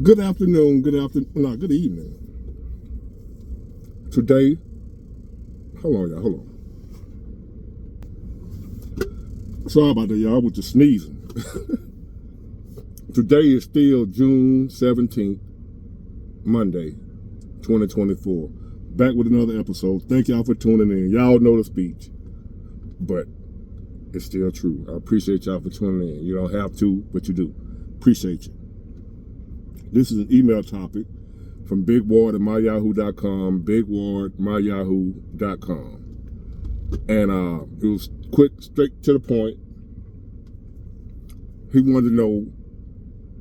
Good afternoon, good evening. Today, hold on, y'all, hold on. Sorry about that, y'all, with the sneezing. Today is still June 17th, Monday, 2024. Back with another episode. Thank y'all for tuning in. Y'all know the speech, but it's still true. I appreciate y'all for tuning in. You don't have to, but you do. Appreciate you. This is an email topic from bigward@myyahoo.com, bigward@myyahoo.com. And it was quick, straight to the point. He wanted to know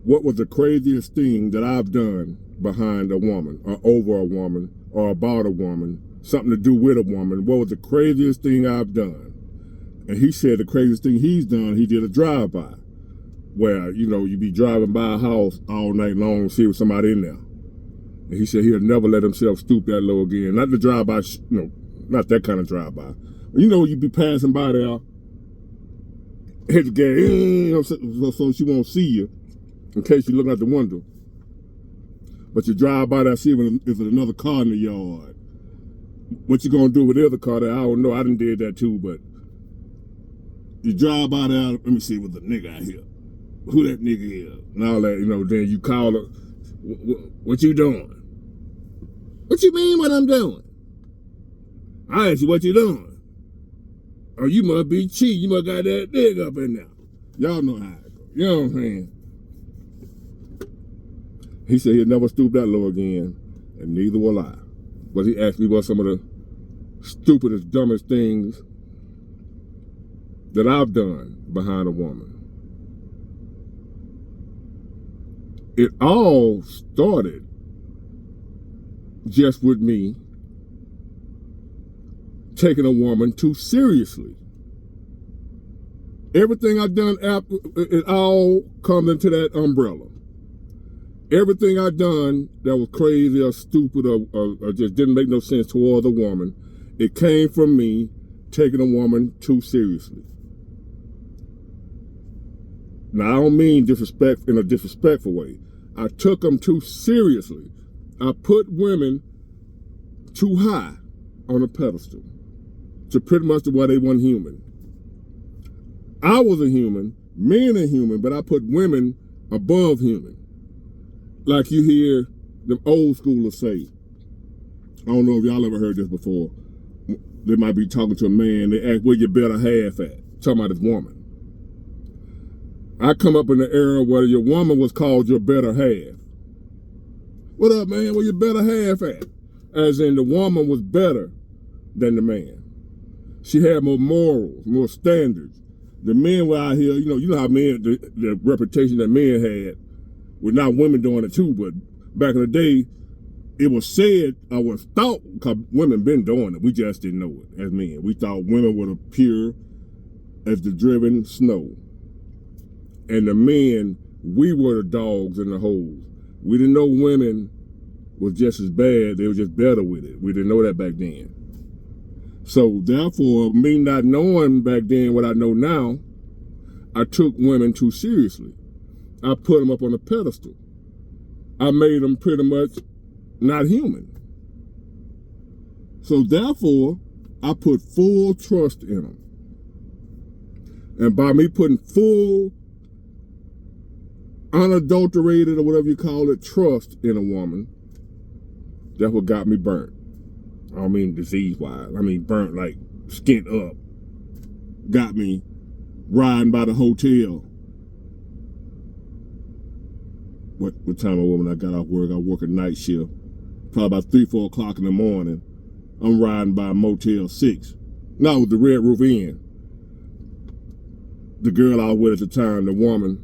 what was the craziest thing that I've done behind a woman, or over a woman, or about a woman, something to do with a woman. What was the craziest thing I've done? And he said the craziest thing he's done, he did a drive-by, where, you be driving by a house all night long and see if somebody in there. And he said he'll never let himself stoop that low again. Not the drive-by, not that kind of drive-by. You be passing by there, hit the gas, so she won't see you in case you look out the window. But you drive by there, see if there's another car in the yard. What you gonna do with the other car there, I don't know. I done did that too, but you drive by there, let me see if there's a nigga out here. Who that nigga is? And all that, then you call her, what you doing? What you mean what I'm doing? I asked you what you doing. Oh, you must be cheating. You must got that nigga up in there. Y'all know how it goes. You know what I'm saying? He said he'll never stoop that low again, and neither will I. But he asked me what some of the stupidest, dumbest things that I've done behind a woman. It all started just with me taking a woman too seriously. Everything I've done, it all comes into that umbrella. Everything I've done that was crazy or stupid or just didn't make no sense toward a woman, it came from me taking a woman too seriously. Now, I don't mean disrespect in a disrespectful way. I took them too seriously. I put women too high on a pedestal to pretty much the way they weren't human. I was a human, men are human, but I put women above human. Like you hear the old schoolers say. I don't know if y'all ever heard this before. They might be talking to a man, they ask where your better half at, talking about his woman. I come up in the era where your woman was called your better half. What up, man? Where your better half at? As in the woman was better than the man. She had more morals, more standards. The men were out here, you know how men, the reputation that men had, with not women doing it too, but back in the day, it was said, or was thought, because women been doing it, we just didn't know it as men. We thought women were pure as the driven snow. And the men, we were the dogs in the holes. We didn't know women was just as bad, they were just better with it. We didn't know that back then. So therefore, me not knowing back then what I know now, I took women too seriously. I put them up on a pedestal. I made them pretty much not human. So therefore, I put full trust in them. And by me putting full, unadulterated, or whatever you call it, trust in a woman, that's what got me burnt. I don't mean disease-wise. I mean burnt, like skint up. Got me riding by the hotel. What time of woman I got off work? I work a night shift. Probably about 3, 4 o'clock in the morning. I'm riding by Motel 6. No, with the Red Roof Inn. The girl I was with at the time, the woman,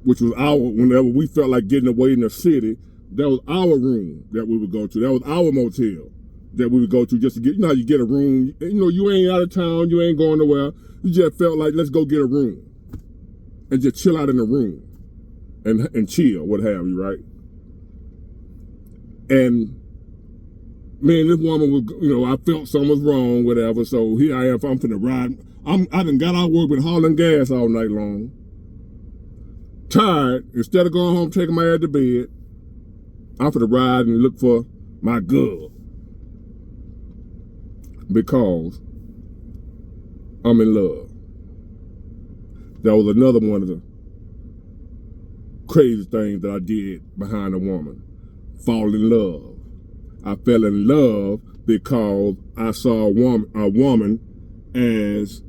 which was whenever we felt like getting away in the city, that was our room that we would go to. That was our motel that we would go to just to get, how you get a room. You ain't out of town, you ain't going nowhere. You just felt like, let's go get a room and just chill out in the room and chill, what have you, right? And man, this woman was, I felt something was wrong, whatever. So here I am, I'm finna ride. I done got out of work with hauling gas all night long. tired. Instead of going home, taking my ass to bed, I'm for the ride and look for my girl. Because I'm in love. That was another one of the crazy things that I did behind a woman. Fall in love. I fell in love because I saw a woman as,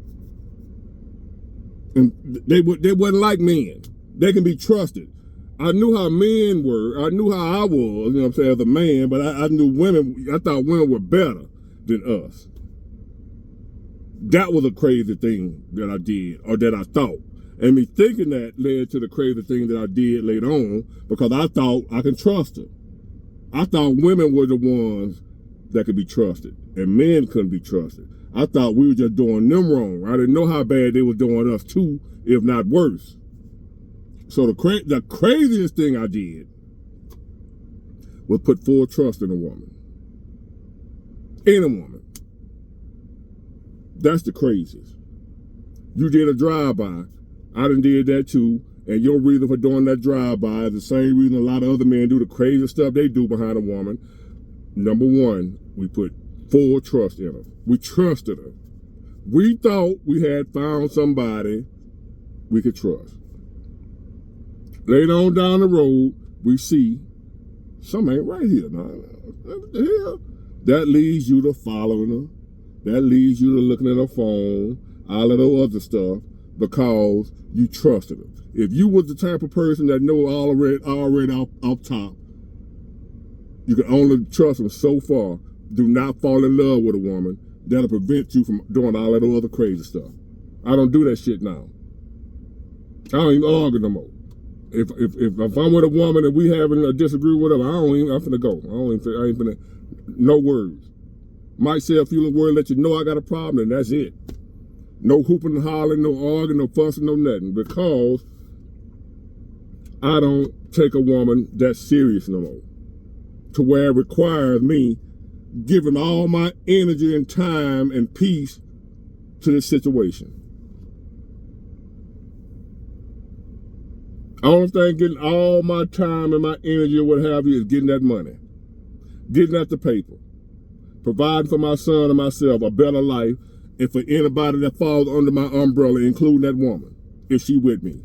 and they wasn't like men. They can be trusted. I knew how men were. I knew how I was, you know what I'm saying, as a man, but I knew women, I thought women were better than us. That was a crazy thing that I did, or that I thought. And me thinking that led to the crazy thing that I did later on, because I thought I could trust her. I thought women were the ones that could be trusted, and men couldn't be trusted. I thought we were just doing them wrong. I didn't know how bad they were doing us too, if not worse. So the craziest thing I did was put full trust in a woman. In a woman. That's the craziest. You did a drive-by. I done did that too. And your reason for doing that drive-by is the same reason a lot of other men do the crazy stuff they do behind a woman. Number one, we put full trust in her. We trusted her. We thought we had found somebody we could trust. Later on down the road, we see something ain't right here. Now, what the hell? That leads you to following her. That leads you to looking at her phone, all of the other stuff, because you trusted her. If you was the type of person that know already off top, you can only trust them so far. Do not fall in love with a woman. That'll prevent you from doing all that other crazy stuff. I don't do that shit now. I don't even argue no more. If I'm with a woman and we having a disagree with her, I'm finna go. I ain't finna, no words. Might say a few words, let you know I got a problem, and that's it. No hooping and hollering, no arguing, no fussing, no nothing, because I don't take a woman that serious no more, to where it requires me giving all my energy and time and peace to this situation. I don't think getting all my time and my energy or what have you is getting that money, getting at the paper, providing for my son and myself a better life, and for anybody that falls under my umbrella, including that woman, if she with me.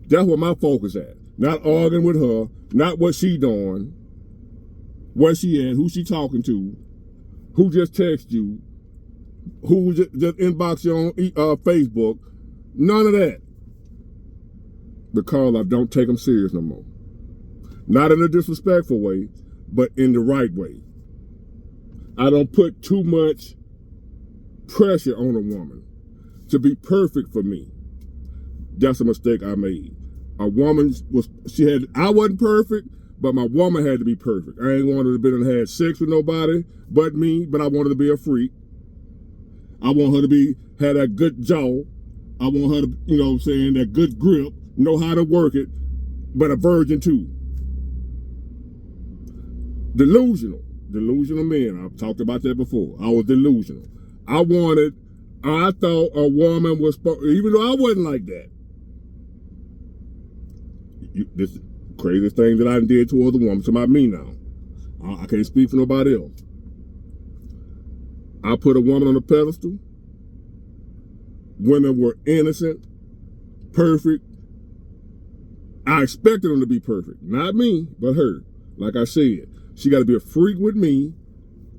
That's where my focus at. Not arguing with her, not what she doing, where she at, who she talking to, who just text you, who just inbox you on Facebook. None of that. Because I don't take them serious no more. Not in a disrespectful way, but in the right way. I don't put too much pressure on a woman to be perfect for me. That's a mistake I made. A woman I wasn't perfect, but my woman had to be perfect. I ain't wanted to be and had sex with nobody but me, but I wanted to be a freak. I want her to have that good jaw. I want her to, you know what I'm saying, that good grip, know how to work it, but a virgin too. Delusional men. I've talked about that before. I was delusional. I thought a woman was, even though I wasn't like that. This craziest thing that I did towards a woman, it's about me now. I can't speak for nobody else. I put a woman on a pedestal. Women were innocent, perfect. I expected them to be perfect. Not me, but her. Like I said, she got to be a freak with me,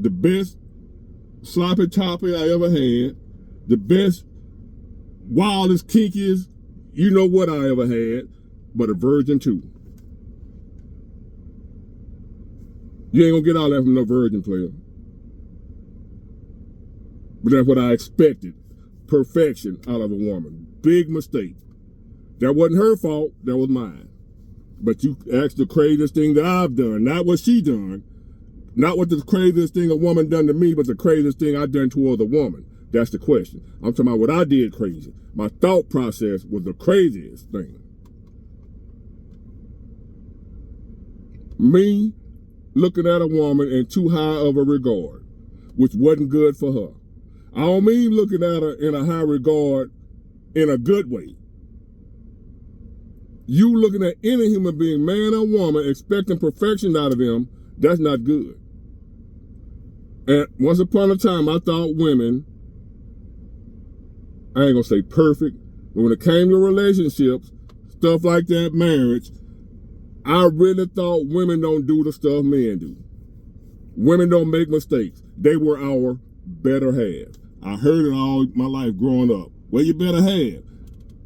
the best sloppy toppy I ever had, the best, wildest, kinkiest, you know what I ever had, but a virgin too. You ain't gonna get all that from no virgin player. But that's what I expected. Perfection out of a woman. Big mistake. That wasn't her fault, that was mine. But you asked the craziest thing that I've done, not what she done, not what the craziest thing a woman done to me, but the craziest thing I done toward a woman. That's the question. I'm talking about what I did crazy. My thought process was the craziest thing. Me looking at a woman in too high of a regard, which wasn't good for her. I don't mean looking at her in a high regard in a good way. You looking at any human being, man or woman, expecting perfection out of them, that's not good. And once upon a time, I thought women, I ain't gonna say perfect, but when it came to relationships, stuff like that, marriage, I really thought women don't do the stuff men do. Women don't make mistakes. They were our better half. I heard it all my life growing up. Well, you better have.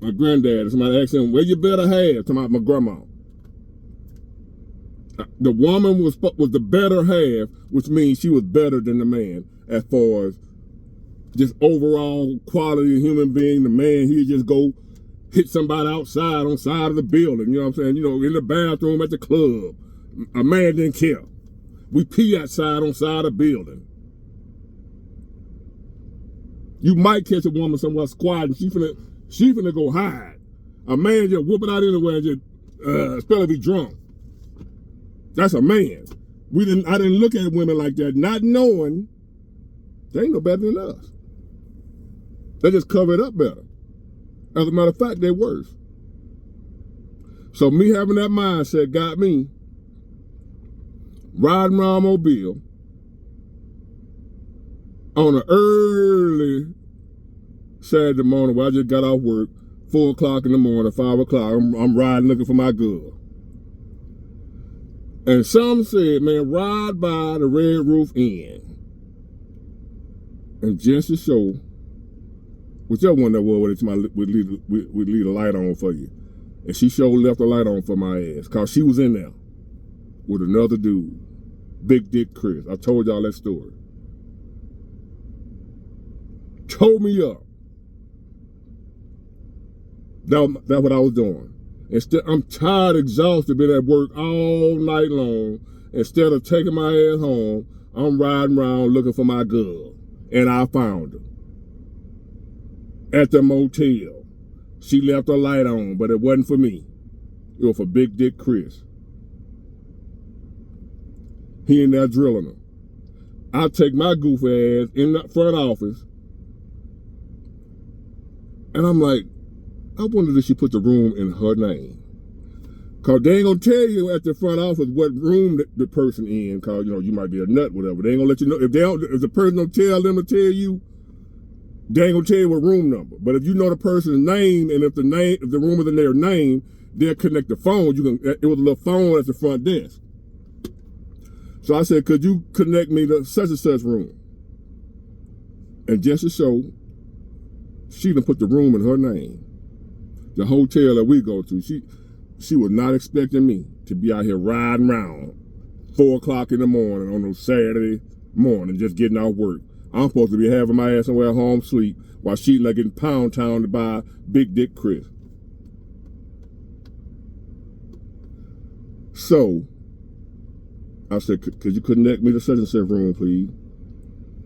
My granddad, somebody asked him, well, you better have, to my grandma. The woman was the better half, which means she was better than the man as far as just overall quality of human being. The man, he'd just go hit somebody outside on the side of the building, you know what I'm saying? You know, in the bathroom at the club. A man didn't care. We pee outside on side of the building. You might catch a woman somewhere squatting, she finna go hide. A man just whooping out anywhere and just especially be drunk. That's a man. I didn't look at women like that, not knowing they ain't no better than us. They just cover it up better. As a matter of fact, they're worse. So me having that mindset got me riding around Mobile on an early Saturday morning where I just got off work, 4 o'clock in the morning, 5 o'clock. I'm riding looking for my girl. And some said, man, ride by the Red Roof Inn. And just to show, whichever one that was, we'd leave the light on for you. And she sure left the light on for my ass, because she was in there with another dude, Big Dick Chris. I told y'all that story. Told me up. That's what I was doing. Instead, I'm tired, exhausted, been at work all night long. Instead of taking my ass home, I'm riding around looking for my girl. And I found her at the motel. She left her light on, but it wasn't for me. It was for Big Dick Chris. He in there drilling her. I take my goofy ass in the front office, and I'm like, I wonder if she put the room in her name. Cause they ain't gonna tell you at the front office what room the person in, cause you know you might be a nut, whatever. They ain't gonna let you know if the person don't tell them to tell you, they ain't gonna tell you what room number. But if you know the person's name, and if the room is in their name, they'll connect the phone. It was a little phone at the front desk. So I said, could you connect me to such and such room? And just to show, she done put the room in her name. The hotel that we go to, she was not expecting me to be out here riding around 4 o'clock in the morning on a Saturday morning, just getting off work. I'm supposed to be having my ass somewhere home sleep while she's like in Pound Town to buy Big Dick Chris. So I said, could you connect me to such and such room, please?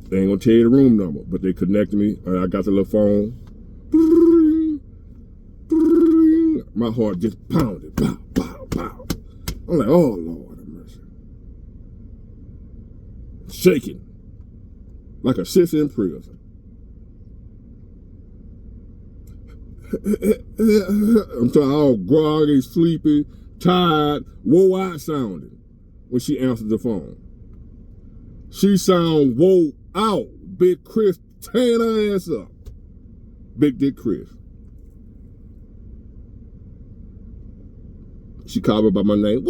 They ain't gonna tell you the room number, but they connected me. I got the little phone. My heart just pounded. Pow, pow, pow. I'm like, oh, Lord have mercy. Shaking like a sissy in prison. I'm talking all groggy, sleepy, tired, wore out sounding when she answered the phone. She sound wore out. Big Chris tearing her ass up. Big Dick Chris. She called me by my name.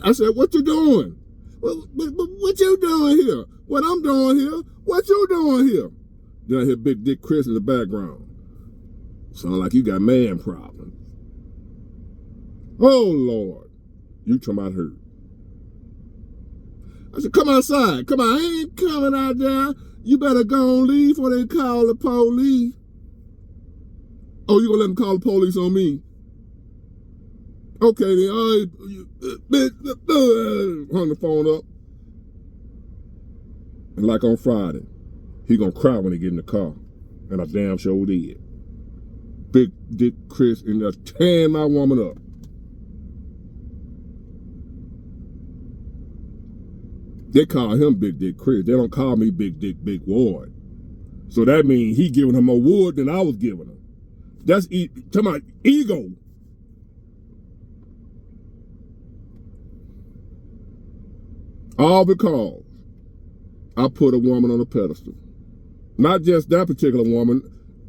I said, what you doing? What you doing here? What I'm doing here? What you doing here? Then I hear Big Dick Chris in the background. Sound like you got man problems. Oh, Lord. You talking about hurt. I said, come outside. Come on, I ain't coming out there. You better go and leave before they call the police. Oh, you gonna let them call the police on me? Okay, then, all right, hung the phone up. And like on Friday, he gonna cry when he get in the car. And I damn sure did. Big Dick Chris in there tearing my woman up. They call him Big Dick Chris. They don't call me Big Dick Big Ward. So that means he giving her more wood than I was giving her. That's talking about ego. All because I put a woman on a pedestal. Not just that particular woman.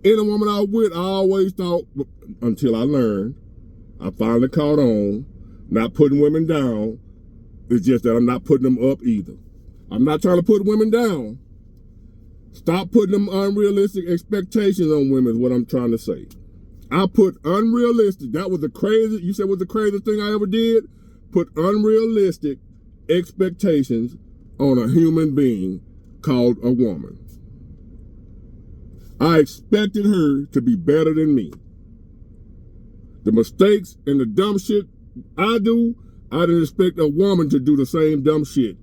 Any woman I was with, I always thought, until I learned, I finally caught on, not putting women down. It's just that I'm not putting them up either. I'm not trying to put women down. Stop putting them unrealistic expectations on women is what I'm trying to say. I put unrealistic, that was the crazy, you said was the craziest thing I ever did? Put unrealistic expectations on a human being called a woman. I expected her to be better than me. The mistakes and the dumb shit I do, I didn't expect a woman to do the same dumb shit.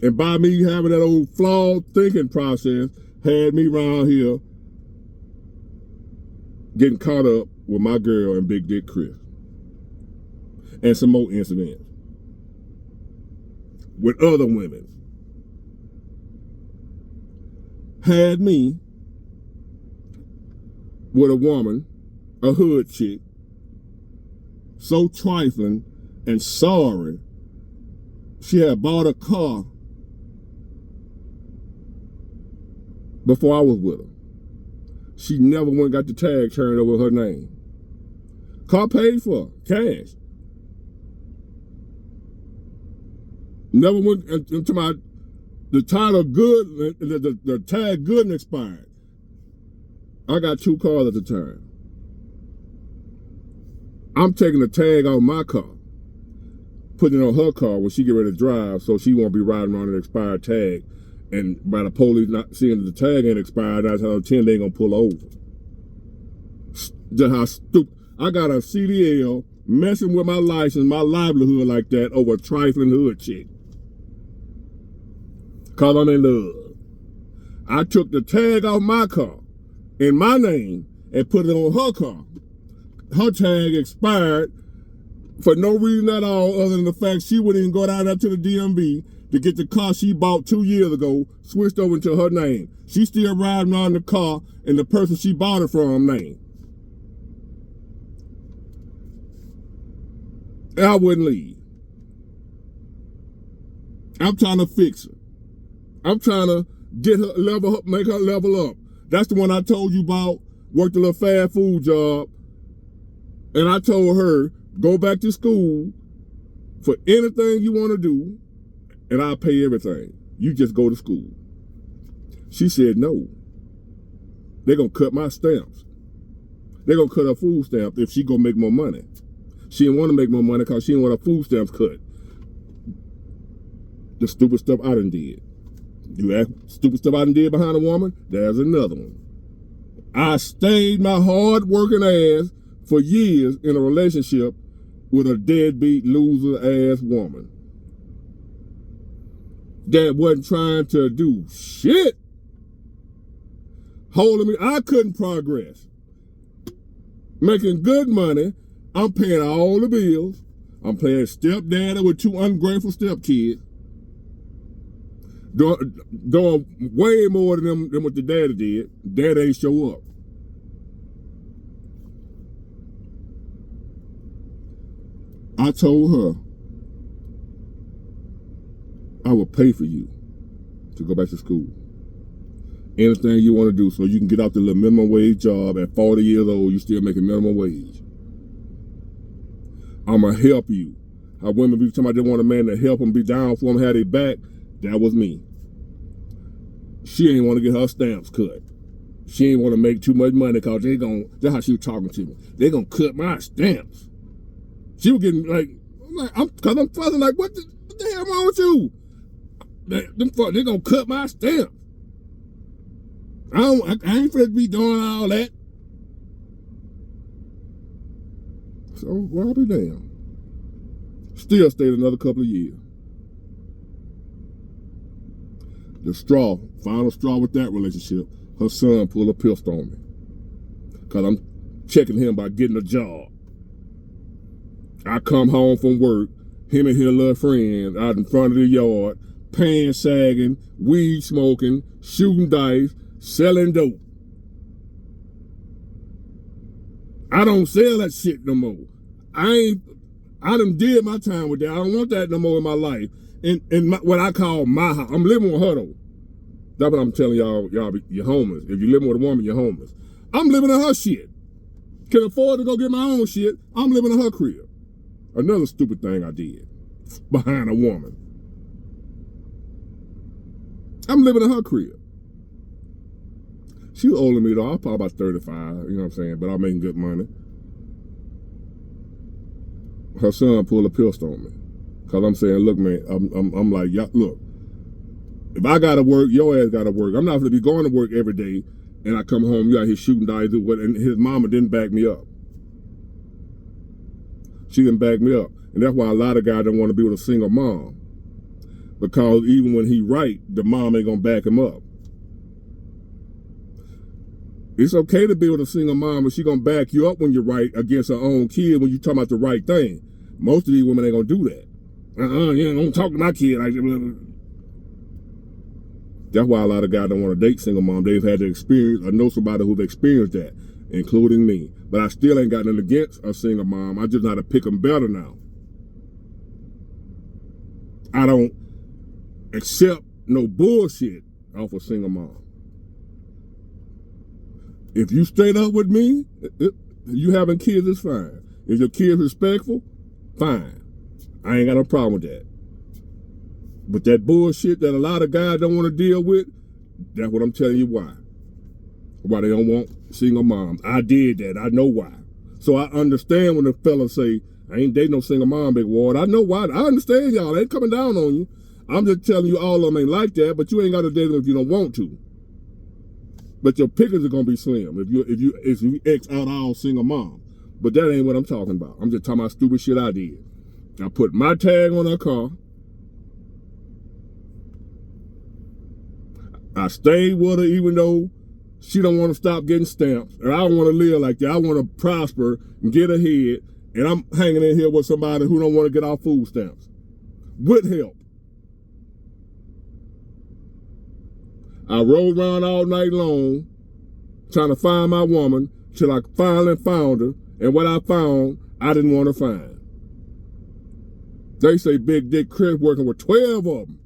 And by me having that old flawed thinking process, had me around here getting caught up with my girl and Big Dick Chris. And some more incidents with other women. Had me with a woman, a hood chick, so trifling and sorry, she had bought a car before I was with her. She never went and got the tag turned over her name. Car paid for, cash. Never went into the title good, the tag good and expired. I got 2 cars at the time. I'm taking the tag off my car, putting it on her car when she get ready to drive, so she won't be riding around an expired tag. And by the police not seeing that the tag ain't expired, 9 times out of 10 they ain't gonna pull over. Just how stupid. I got a CDL messing with my license, my livelihood like that over a trifling hood chick. Cause I'm in love. I took the tag off my car in my name and put it on her car. Her tag expired for no reason at all other than the fact she wouldn't even go down there to the DMV to get the car she bought 2 years ago switched over to her name. She still riding around the car in the person she bought it from name. And I wouldn't leave. I'm trying to fix her. I'm trying to get her level up, make her level up. That's the one I told you about, worked a little fast food job. And I told her, go back to school for anything you want to do, and I'll pay everything. You just go to school. She said no. They're going to cut my stamps. They're going to cut her food stamps if she going to make more money. She didn't want to make more money because she didn't want her food stamps cut. The stupid stuff I done did. You ask stupid stuff I done did behind a woman? There's another one. I stayed my hard-working ass for years in a relationship with a deadbeat, loser-ass woman that wasn't trying to do shit. Holding me, I couldn't progress. Making good money, I'm paying all the bills. I'm playing stepdaddy with 2 ungrateful stepkids. Doing way more than what the daddy did. Dad ain't show up. I told her I will pay for you to go back to school. Anything you want to do so you can get out the little minimum wage job at 40 years old, you still making minimum wage. I'm going to help you. How women be talking about they want a man to help them, be down for them, have their back. That was me. She ain't want to get her stamps cut. She ain't want to make too much money because that's how she was talking to me. They going to cut my stamps. She was getting because I'm fussing like, what the hell wrong with you? They going to cut my stamps. I ain't finna be doing all that. So, well, I'll be damned. Still stayed another couple of years. The final straw with that relationship, her son pulled a pistol on me. Because I'm checking him by getting a job. I come home from work, him and his little friend out in front of the yard, pants sagging, weed smoking, shooting dice, selling dope. I don't sell that shit no more. I done did my time with that. I don't want that no more in my life. in what I call my house. I'm living with her though. That's what I'm telling y'all. You're homeless. If you're living with a woman, you're homeless. I'm living in her shit. Can afford to go get my own shit. I'm living in her crib. Another stupid thing I did behind a woman. I'm living in her crib. She was older than me though. I was probably about 35, you know what I'm saying? But I'm making good money. Her son pulled a pistol on me. Cause I'm saying, look, man, I'm like, yeah, look, if I gotta work, your ass gotta work. I'm not gonna be going to work every day and I come home, you out here shooting dice, and his mama didn't back me up. She didn't back me up. And that's why a lot of guys don't want to be with a single mom. Because even when he right, the mom ain't gonna back him up. It's okay to be with a single mom, but she gonna back you up when you're right against her own kid when you talking about the right thing. Most of these women ain't gonna do that. You don't talk to my kid like that. That's why a lot of guys don't want to date single mom. They've had to experience or know somebody who've experienced that, including me. But I still ain't got nothing against a single mom. I just know how to pick them better now. I don't accept no bullshit off a single mom. If you straight up with me, you having kids is fine. If your kid's respectful, fine. I ain't got no problem with that. But that bullshit that a lot of guys don't want to deal with, that's what I'm telling you why. Why they don't want single moms. I did that. I know why. So I understand when the fellas say, I ain't dating no single mom, Big Ward. I know why. I understand y'all. I ain't coming down on you. I'm just telling you all of them ain't like that, but you ain't got to date them if you don't want to. But your pickers are gonna be slim if you X out all single mom. But that ain't what I'm talking about. I'm just talking about stupid shit I did. I put my tag on her car. I stayed with her even though she don't want to stop getting stamps. And I don't want to live like that. I want to prosper and get ahead. And I'm hanging in here with somebody who don't want to get off food stamps. With help. I rode around all night long trying to find my woman till I finally found her. And what I found, I didn't want to find. They say Big Dick Chris working with 12 of them.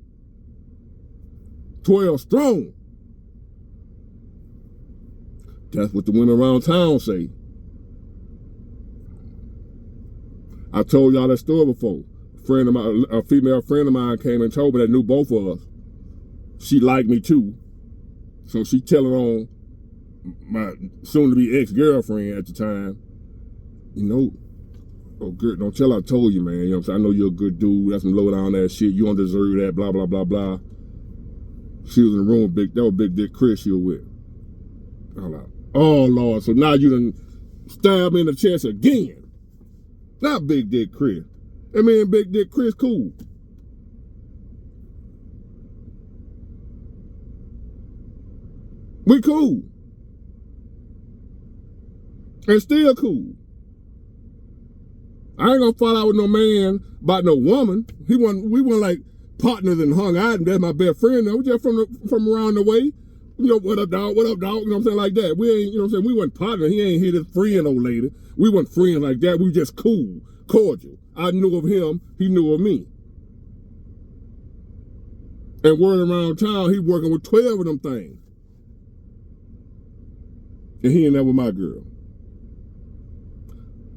12 strong. That's what the women around town say. I told y'all that story before. A female friend of mine came and told me that knew both of us. She liked me too. So she telling on my soon-to-be ex-girlfriend at the time, you know, oh, girl, don't tell I told you, man. You know what I'm saying? I know you're a good dude. That's some low-down ass shit. You don't deserve that, blah, blah, blah, blah. She was in the room with that was Big Dick Chris she was with. I'm like, oh, Lord. So now you done stab me in the chest again. Not Big Dick Chris. I mean, Big Dick Chris cool. We cool. And still cool. I ain't gonna fall out with no man about no woman. We weren't like partners and hung out, and that's my best friend. We just from around the way. You know, what up, dog? What up, dog? You know what I'm saying? Like that. We ain't, you know what I'm saying? We weren't partners. He ain't hit his friend, old lady. We weren't friends like that. We were just cool, cordial. I knew of him. He knew of me. And word around town, he working with 12 of them things. And he ain't that with my girl.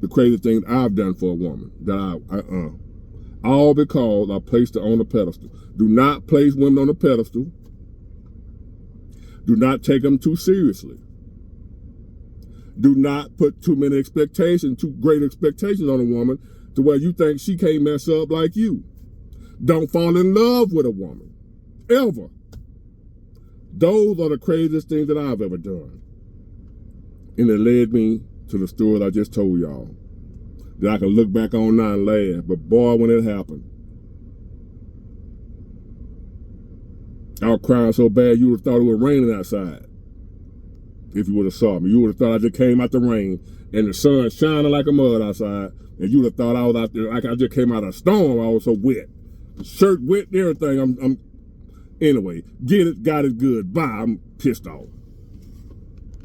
The crazy thing I've done for a woman that all because I placed her on a pedestal. Do not place women on a pedestal. Do not take them too seriously. Do not put too great expectations on a woman to where you think she can't mess up like you. Don't fall in love with a woman. Ever. Those are the craziest things that I've ever done. And it led me to the story that I just told y'all. That I can look back on now and laugh. But boy, when it happened, I was crying so bad you would have thought it was raining outside. If you would have saw me. You would have thought I just came out the rain and the sun shining like a mud outside. And you would have thought I was out there like I just came out of a storm. I was so wet. The shirt wet and everything. Anyway, get it, got it good. Bye. I'm pissed off.